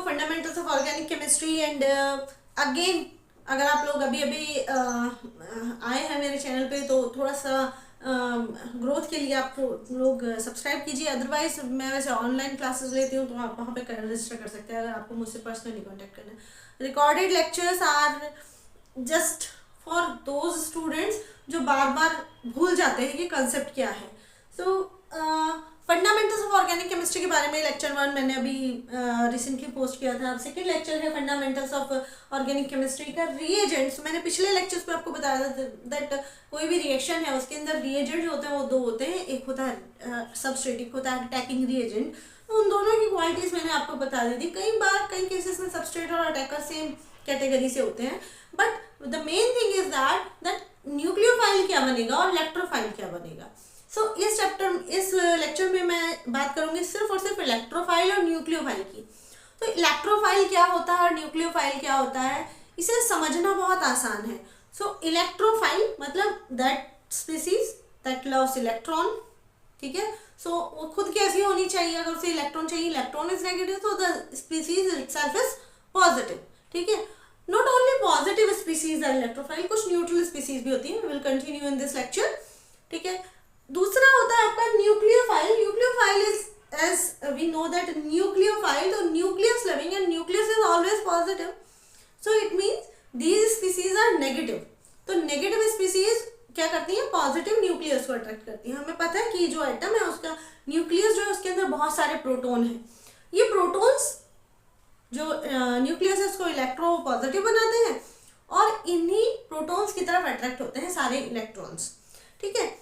Fundamentals of organic chemistry and again अगर आप लोग अभी अभी आए हैं मेरे चैनल पे तो थोड़ा सा ग्रोथ के लिए आप लोग सब्सक्राइब कीजिए। अदरवाइज मैं वैसे ऑनलाइन क्लासेस लेती हूँ तो आप वहाँ पे रजिस्टर कर सकते हैं अगर आपको मुझसे पर्सनली कांटेक्ट करना है। Recorded lectures are just for those students जो बार बार भूल जाते हैं कि कंसेप्ट क्या है। सो फंडामेंटल्स ऑफ ऑर्गेनिक केमिस्ट्री के बारे में लेक्चर 1 मैंने अभी रिसेंटली पोस्ट किया था। अब सेकेंड लेक्चर है फंडामेंटल्स ऑफ ऑर्गेनिक केमिस्ट्री का रिएजेंट्स। मैंने पिछले लेक्चर्स में आपको बताया था दैट कोई भी रिएक्शन है उसके अंदर रिएजेंट जो होते हैं वो दो होते हैं, एक होता है सबस्ट्रेट, एक होता है अटैकिंग रिएजेंट। तो उन दोनों की क्वालिटीज मैंने आपको बता दी थी। कई बार कई केसेस में सबस्ट्रेट और अटैकर सेम कैटेगरी से होते हैं, but the main thing is that nucleophile क्या बनेगा और इलेक्ट्रोफाइल क्या बनेगा। सो इस लेक्चर में मैं बात करूंगी सिर्फ और सिर्फ इलेक्ट्रोफाइल और न्यूक्लियोफाइल की। तो इलेक्ट्रोफाइल क्या होता है और न्यूक्लियोफाइल क्या होता है इसे समझना बहुत आसान है। सो इलेक्ट्रोफाइल मतलब that species that loves electron, ठीक है। सो वो खुद कैसी होनी चाहिए, अगर उसे इलेक्ट्रॉन चाहिए, इलेक्ट्रॉन इज नेगेटिव तो the species itself is positive, ठीक है। Not only positive species are electrophile, कुछ न्यूट्रल स्पीसीज भी होती है। We will continue in this lecture, ठीक है। दूसरा होता है आपका nucleophile. Nucleophile is as we know that nucleophile तो nucleus loving and nucleus is always positive, so it means these species are negative. तो नेगेटिव स्पीसीज क्या करती हैं, पॉजिटिव न्यूक्लियस को अट्रैक्ट करती हैं। हमें पता है कि जो एटम है उसका न्यूक्लियस जो है उसके अंदर बहुत सारे प्रोटॉन हैं। ये प्रोटॉन्स जो न्यूक्लियस है उसको इलेक्ट्रो पॉजिटिव बनाते हैं और इन्हीं प्रोटॉन्स की तरफ अट्रैक्ट होते हैं सारे इलेक्ट्रॉन्स, ठीक है।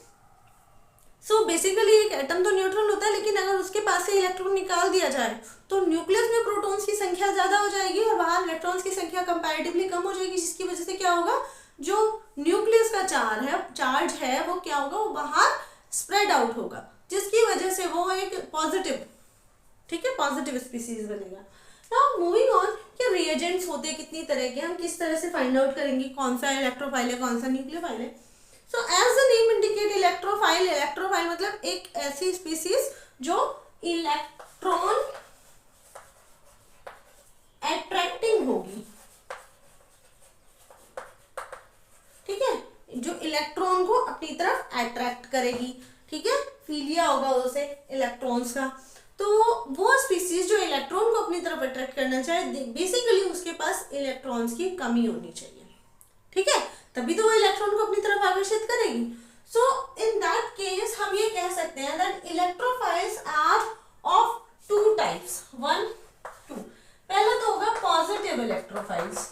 सो बेसिकली एक एटम तो न्यूट्रल होता है, लेकिन अगर उसके पास से इलेक्ट्रॉन निकाल दिया जाए तो न्यूक्लियस में प्रोटॉन्स की संख्या ज़्यादा हो जाएगी और बाहर इलेक्ट्रॉन्स की संख्या कंपैरेटिवली कम हो जाएगी, जिसकी वजह से क्या होगा, जो न्यूक्लियस का चार्ज है वो क्या होगा, वो बाहर स्प्रेड आउट होगा, जिसकी वजह से वो एक पॉजिटिव, ठीक है, पॉजिटिव स्पीसीज बनेगा। नाउ मूविंग ऑन कि रिएजेंट्स होते हैं कितनी तरह के, हम किस तरह से फाइंड आउट करेंगे कौन सा इलेक्ट्रोफाइल है कौन सा न्यूक्लियोफाइल है। So as the name indicate electrophile, electrophile मतलब एक ऐसी स्पीसीज जो इलेक्ट्रॉन अट्रैक्टिंग होगी, ठीक है, जो इलेक्ट्रॉन को अपनी तरफ अट्रैक्ट करेगी, ठीक है, फीलिया होगा उसे इलेक्ट्रॉन्स का। तो वो स्पीसीज जो इलेक्ट्रॉन को अपनी तरफ अट्रैक्ट करना चाहे, बेसिकली उसके पास इलेक्ट्रॉन्स की कमी होनी चाहिए, ठीक है, तभी तो वो इलेक्ट्रॉन को अपनी तरफ आकर्षित करेगी। सो इन दैट केस हम ये कह सकते हैं that electrophiles are of two types, 1 2। पहला तो होगा पॉजिटिव इलेक्ट्रोफाइल्स।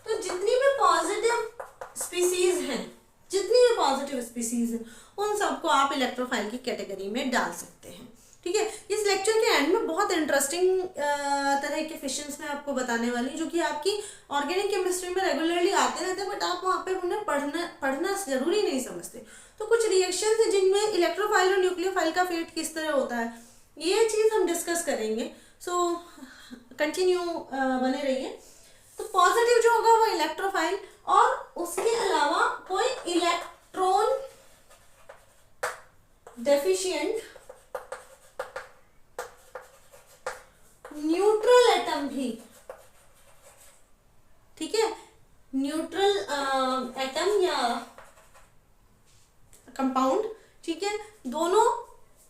तो जितनी भी पॉजिटिव स्पीसीज हैं, जितनी भी पॉजिटिव स्पीसीज हैं उन सबको आप इलेक्ट्रोफाइल की कैटेगरी में डाल सकते हैं, ठीक है। इस लेक्चर के एंड में बहुत इंटरेस्टिंग तरह के फिशंस मैं आपको बताने वाली हूँ जो कि आपकी ऑर्गेनिक केमिस्ट्री में रेगुलरली आते रहते हैं, बट आप वहाँ पे उन्हें पढ़ना जरूरी नहीं समझते। तो कुछ रिएक्शंस हैं जिनमें इलेक्ट्रोफाइल और न्यूक्लियोफाइल का फेट किस तरह होता है, ये चीज़ हम डिस्कस करेंगे। सो कंटिन्यू बने रहिए। तो पॉजिटिव जो होगा वो इलेक्ट्रोफाइल, और उसके अलावा कोई इलेक्ट्रॉन डेफिशिएंट न्यूट्रल एटम भी, ठीक है, न्यूट्रल एटम या कंपाउंड, ठीक है, दोनों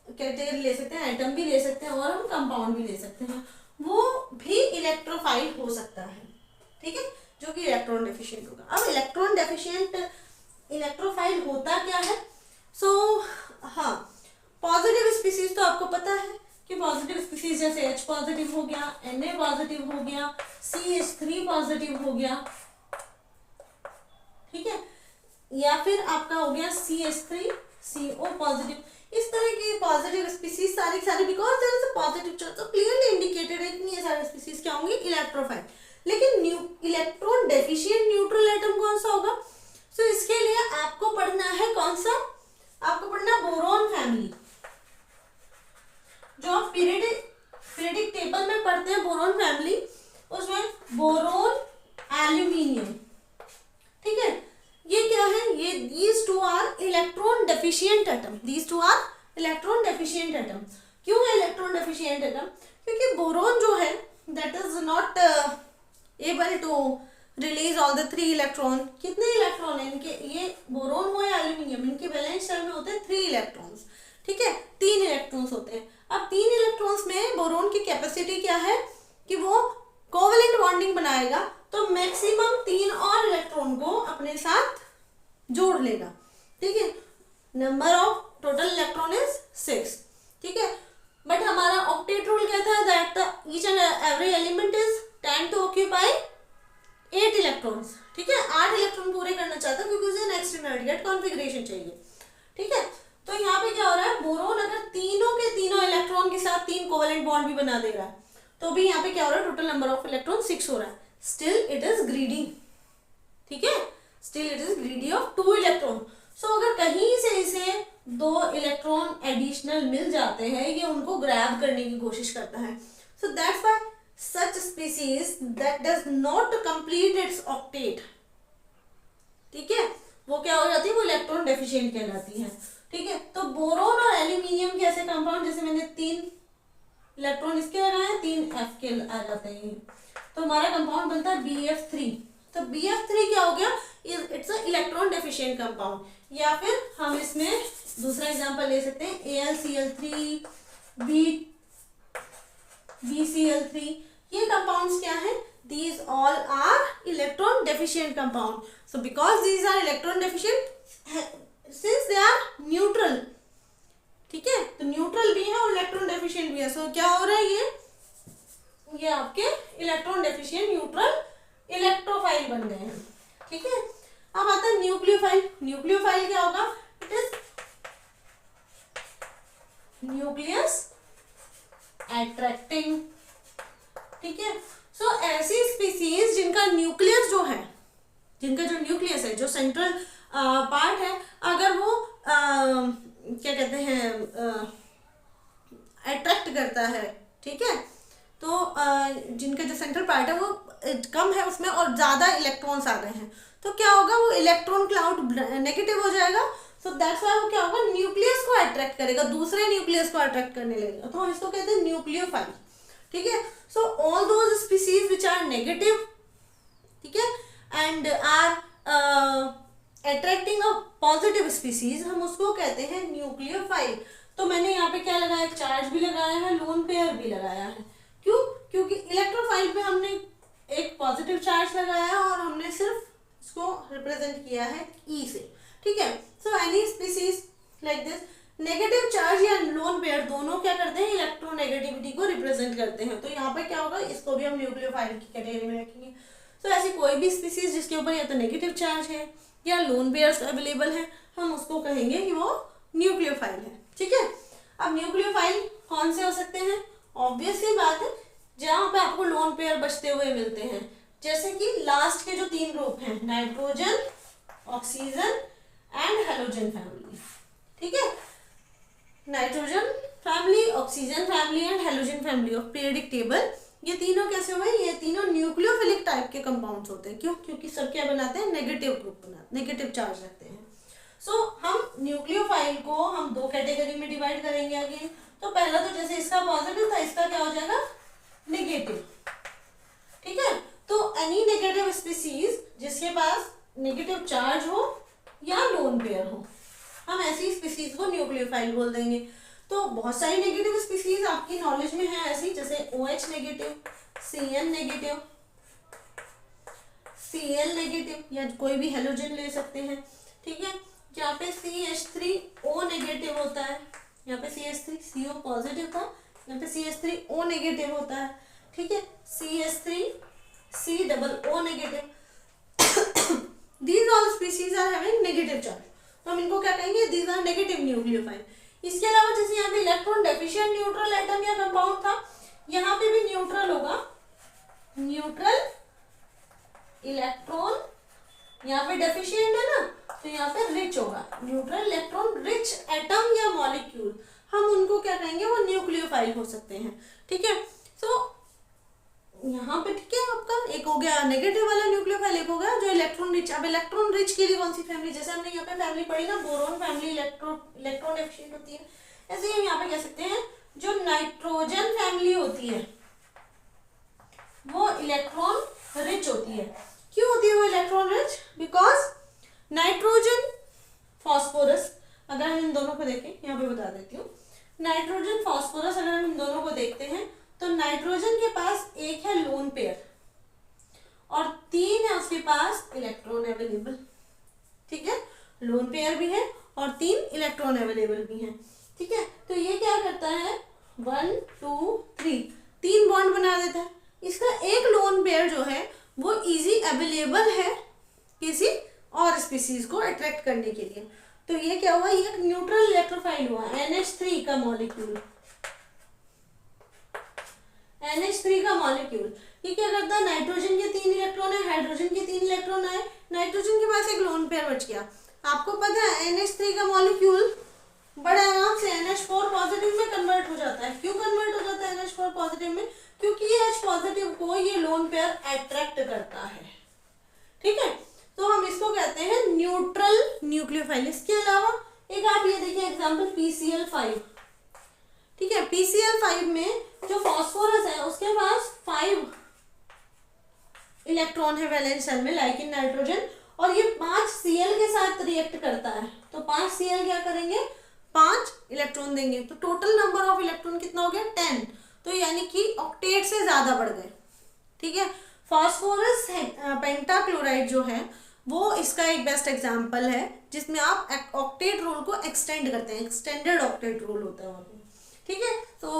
कैटेगरी ले सकते हैं, एटम भी ले सकते हैं और हम कंपाउंड भी ले सकते हैं, वो भी इलेक्ट्रोफाइल हो सकता है, ठीक है, जो कि इलेक्ट्रॉन डेफिशिएंट होगा। अब इलेक्ट्रॉन डेफिशिएंट इलेक्ट्रोफाइल होता क्या है। सो हाँ, पॉजिटिव स्पीसीज तो आपको पता है कि पॉजिटिव स्पीसीज जैसे H पॉजिटिव हो गया, Na पॉजिटिव हो गया, CH3 पॉजिटिव हो गया, ठीक है, या फिर आपका हो गया CH3 CO पॉजिटिव। इस तरह की पॉजिटिव स्पीसीज सारी because there is a positive charge, तो क्लियरली इंडिकेटेड है कि ये सारे स्पीसीज क्या होंगी, इलेक्ट्रोफाइल। लेकिन इलेक्ट्रॉन डेफिशिएंट न्यूट्रल एटम कौन सा होगा। सो इसके लिए आपको पढ़ना है कौन सा, आपको पढ़ना बोरॉन फैमिली, जो आप पीरियडिक टेबल में पढ़ते हैं बोरॉन फैमिली, उसमें बोरॉन एल्यूमिनियम, ठीक है, ये क्या है, ये these two are electron deficient atom, these two are electron deficient atom। क्यों है इलेक्ट्रॉन डेफिशिएंट एटम, क्योंकि बोरोन जो है that is not able to release all the 3 electron. कितने इलेक्ट्रॉन है इनके, ये बोरोन हो या एल्यूमिनियम, इनके वैलेंस शेल में होते हैं 3 इलेक्ट्रॉन्स, ठीक है, 3 इलेक्ट्रॉन्स होते हैं। अब 3 इलेक्ट्रॉन्स में बोरोन की कैपेसिटी क्या है कि वो कोवेलेंट बॉन्डिंग बनाएगा, तो मैक्सिमम 3 और इलेक्ट्रॉन को अपने साथ जोड़ लेगा, ठीक है। Number of total electron is 6, ठीक है। बट हमारा ऑक्टेट रूल कहता है that each and every element is tend to occupy 8 electrons, ठीक है। 8 इलेक्ट्रॉन पूरे करना चाहता है क्योंकि उसे नेक्स्ट इंटरमीडिएट कॉन्फ़िगरेशन चाहिए, ठीक है। तो यहाँ पे क्या हो रहा है, बोरोन अगर तीनों के तीनों इलेक्ट्रॉन के साथ 3 कोवेलेंट बॉन्ड भी बना दे रहा है, तो भी यहाँ पे क्या हो रहा है, टोटल नंबर ऑफ इलेक्ट्रॉन 6 हो रहा है। स्टिल इट इज ग्रीडी, ठीक है, still it is greedy of 2 electron. So अगर कहीं से इसे 2 इलेक्ट्रॉन एडिशनल मिल जाते हैं, ये उनको ग्रैब करने की कोशिश करता है। So that's why such species that does not complete its octet, ठीक है, वो क्या हो जाती है, वो इलेक्ट्रॉन डेफिशिएंट कहलाती है, ठीक है। तो बोरोन और एल्यूमिनियम के ऐसे कंपाउंड, जैसे मैंने 3 इलेक्ट्रॉन इसके लगाए हैं, 3 F के आ जाते हैं, तो हमारा कंपाउंड बनता है BF3। तो BF3 क्या हो गया, it's a electron deficient compound. या फिर हम इसमें दूसरा एग्जांपल ले सकते हैं AlCl3, BCl3, ये कंपाउंड्स क्या है, these all are electron deficient compound. So because these are electron deficient, since they are neutral, ठीक है, तो न्यूट्रल भी है और इलेक्ट्रॉन डेफिशिएंट भी है, सो क्या हो रहा है, ये आपके इलेक्ट्रॉन डेफिशिएंट न्यूट्रल इलेक्ट्रोफाइल बन गए हैं, ठीक है। अब आता है न्यूक्लियोफाइल। न्यूक्लियोफाइल क्या होगा, इट इज न्यूक्लियस अट्रैक्टिंग, ठीक है। सो ऐसी स्पीसीज जिनका न्यूक्लियस जो है, जिनका जो न्यूक्लियस है, जो सेंट्रल पार्ट है, अगर वो क्या कहते हैं अट्रैक्ट करता है, ठीक है, तो जिनका जो सेंट्रल पार्ट है वो कम है उसमें और ज़्यादा इलेक्ट्रॉन्स आ गए हैं, तो क्या होगा, वो इलेक्ट्रॉन क्लाउड नेगेटिव हो जाएगा। सो दैट्स व्हाई वो क्या होगा, न्यूक्लियस को अट्रैक्ट करेगा, दूसरे न्यूक्लियस को अट्रैक्ट करने लगेगा, तो हम इसको कहते हैं न्यूक्लियोफाइल, ठीक है। So all those species which are negative, ठीक है, and are attracting a positive species, हम उसको कहते हैं न्यूक्लियोफाइल। तो मैंने यहाँ पे क्या लगाया, चार्ज भी लगाया है, लोन पेयर भी लगाया है, क्यों, क्योंकि इलेक्ट्रोफाइल पे हमने एक पॉजिटिव चार्ज लगाया है और हमने सिर्फ इसको रिप्रेजेंट किया है ई से, ठीक है। So any species like this, negative charge या लोन पेयर दोनों क्या करते हैं, इलेक्ट्रोनेगेटिविटी को रिप्रेजेंट करते हैं, तो यहाँ पे क्या होगा, इसको भी हम न्यूक्लियोफाइल की कैटेगरी में रखेंगे। तो ऐसी कोई भी स्पीसीज जिसके ऊपर या तो नेगेटिव चार्ज है या लोन पेयर्स अवेलेबल है, हम उसको कहेंगे कि वो न्यूक्लियोफाइल है, ठीक है। अब न्यूक्लियोफाइल कौन से हो सकते हैं, ऑब्वियस सी बात है, जहाँ पे आपको लोन पेयर बचते हुए मिलते हैं, जैसे कि लास्ट के जो 3 ग्रुप हैं, nitrogen, oxygen and halogen family, ठीक है। Nitrogen family, oxygen family and halogen family of periodic table, ये तीनों कैसे हुए, ये तीनों न्यूक्लियोफिलिक टाइप के कंपाउंड्स होते हैं, क्यों, क्योंकि सब क्या बनाते हैं, नेगेटिव ग्रुप बनाते, नेगेटिव चार्ज रखते हैं। सो हम न्यूक्लियोफाइल को हम 2 कैटेगरी में डिवाइड करेंगे अगेन। तो पहला तो जैसे इसका पॉजिटिव था, इसका क्या हो जाएगा, नेगेटिव, ठीक है। तो एनी नेगेटिव स्पीसीज जिसके पास नेगेटिव चार्ज हो या लोन पेयर हो, हम ऐसी स्पीसीज को न्यूक्लियोफाइल बोल देंगे। तो बहुत सारी नेगेटिव स्पीसीज आपकी नॉलेज में है ऐसी, जैसे OH negative, CN negative, Cl negative, या कोई भी हेलोजन ले सकते हैं, ठीक है। यहाँ पे CH3O नेगेटिव होता है, यहाँ पे CH3CO पॉजिटिव था, यहाँ पे CH3O नेगेटिव होता है, ठीक है, CH3COO negative. These all species are having negative charge, तो हम इनको क्या कहेंगे, these are negative न्यूक्लियोफाइल। इसके अलावा जैसे यहाँ पे इलेक्ट्रॉन डेफिशिएंट न्यूट्रल एटम या कंपाउंड था, यहाँ पे भी न्यूट्रल होगा, न्यूट्रल इलेक्ट्रॉन, यहाँ पे डेफिशिएंट है ना, तो यहाँ पे रिच होगा, न्यूट्रल इलेक्ट्रॉन रिच एटम या मॉलिक्यूल, हम उनको क्या कहेंगे, वो न्यूक्लियोफाइल हो सकते हैं, ठीक है। सो यहाँ पे ठीक है, आपका एक हो गया नेगेटिव वाला न्यूक्लियोफाइल, एक हो गया जो इलेक्ट्रॉन रिच। अब इलेक्ट्रॉन रिच के लिए कौन सी फैमिली, जैसे हमने यहाँ पे फैमिली पढ़ी ना, बोरोन फैमिली इलेक्ट्रॉन डेफिशिएंट होती है, ऐसे ही हम यहाँ पे कह सकते हैं जो नाइट्रोजन फैमिली होती है, वो इलेक्ट्रॉन रिच होती है। क्यों होती है वो electron rich? Because nitrogen phosphorus, अगर हम इन दोनों को देखें, यहाँ पे बता देती हूँ, नाइट्रोजन फॉस्फोरस अगर हम इन दोनों को देखते हैं तो नाइट्रोजन के पास एक है लोन पेयर और 3 है उसके पास इलेक्ट्रॉन अवेलेबल। ठीक है, लोन पेयर भी है और 3 इलेक्ट्रॉन अवेलेबल भी है। ठीक है, तो ये क्या करता है, 1 2 3 3 बॉन्ड बना देता है। इसका एक लोन पेयर जो है वो इजी अवेलेबल है किसी और स्पीसीज को अट्रैक्ट करने के लिए। तो ये क्या हुआ, ये न्यूट्रल इलेक्ट्रोफाइल हुआ। NH3 का मॉलिक्यूल, NH3 का मॉलिक्यूल ये क्या करता है, नाइट्रोजन के 3 इलेक्ट्रॉन है, हाइड्रोजन के 3 इलेक्ट्रॉन आए, नाइट्रोजन के पास एक लोन पेयर बच गया। आपको पता है NH3 का मॉलिक्यूल बड़े आराम से NH4 पॉजिटिव में कन्वर्ट हो जाता है। क्यों कन्वर्ट हो जाता है NH4 पॉजिटिव में? क्योंकि ये H पॉजिटिव को ये लोन पेयर अट्रैक्ट करता है। ठीक है, तो हम इसको कहते हैं न्यूट्रल न्यूक्लियोफाइल। इसके अलावा एक आप ये देखिए एग्जांपल PCl5। ठीक है, PCl5 में जो फास्फोरस है उसके पास 5 इलेक्ट्रॉन है वैलेंस शेल में, लाइक इन नाइट्रोजन, और ये 5 Cl के साथ रिएक्ट करता है। तो 5 Cl क्या करेंगे, 5 इलेक्ट्रॉन देंगे। तो टोटल नंबर ऑफ इलेक्ट्रॉन कितना हो गया, 10। तो यानी कि ऑक्टेट से ज्यादा बढ़ गए। ठीक है, फास्फोरस पेंटाक्लोराइड जो है वो इसका एक बेस्ट एग्जांपल है, जिसमें आप ऑक्टेट रोल को एक्सटेंड करते हैं, एक्सटेंडेड ऑक्टेट रोल होता है वहाँ पे। ठीक है, तो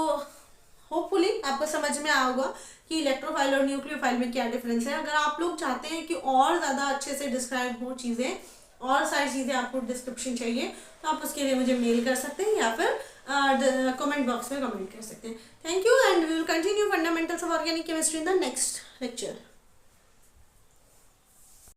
होपफुली आपको समझ में आया होगा कि इलेक्ट्रोफाइल और न्यूक्लियोफाइल में क्या डिफरेंस है। अगर आप लोग चाहते हैं कि और ज़्यादा अच्छे से डिस्क्राइब हो चीज़ें, और सारी चीज़ें आपको डिस्क्रिप्शन चाहिए, तो आप उसके लिए मुझे मेल कर सकते हैं या फिर कमेंट बॉक्स में कमेंट कर सकते हैं। Thank you and we will continue fundamentals of organic chemistry in the next lecture.